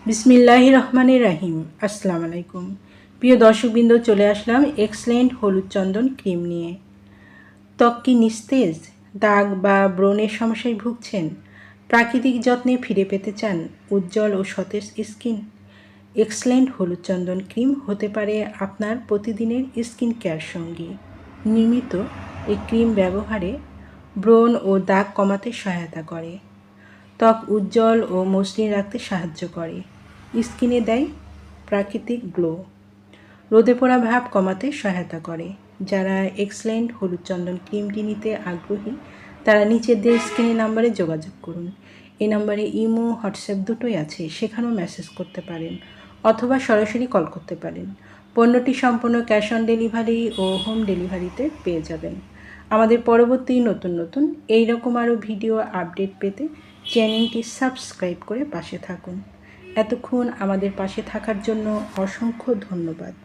বিসমিল্লাহির রহমানির রাহিম। আসসালামু আলাইকুম। প্রিয় দর্শকবৃন্দ, চলে আসলাম এক্সেলেন্ট হলুদ চন্দন ক্রিম নিয়ে। ত্বক কি নিস্তেজ, দাগ বা ব্রণের সমস্যায় ভুগছেন? প্রাকৃতিক যত্নে ফিরে পেতে চান উজ্জ্বল ও সতেজ স্কিন? এক্সেলেন্ট হলুদ চন্দন ক্রিম হতে পারে আপনার প্রতিদিনের স্কিন কেয়ার সঙ্গী। নিয়মিত এই ক্রিম ব্যবহারে ব্রণ ও দাগ কমাতে সহায়তা করে, ত্বক উজ্জ্বল ও মসৃণ রাখতে সাহায্য করে, স্কিনে দেয় প্রাকৃতিক গ্লো, রোদে পোড়া ভাব কমাতে সহায়তা করে। যারা এক্সেলেন্ট হলুদ চন্দন ক্রিমটি নিতে আগ্রহী তারা নিচের দিয়ে স্ক্রিনের নাম্বারে যোগাযোগ করুন। এই নাম্বারে ইমো, হোয়াটসঅ্যাপ দুটোই আছে, সেখানেও মেসেজ করতে পারেন অথবা সরাসরি কল করতে পারেন। পণ্যটি সম্পূর্ণ ক্যাশ অন ডেলিভারি ও হোম ডেলিভারিতে পেয়ে যাবেন। আমাদের পরবর্তী নতুন এইরকম আরও ভিডিও আপডেট পেতে চ্যানেলটি সাবস্ক্রাইব করে পাশে থাকুন। এতক্ষণ আমাদের পাশে থাকার জন্য অসংখ্য ধন্যবাদ।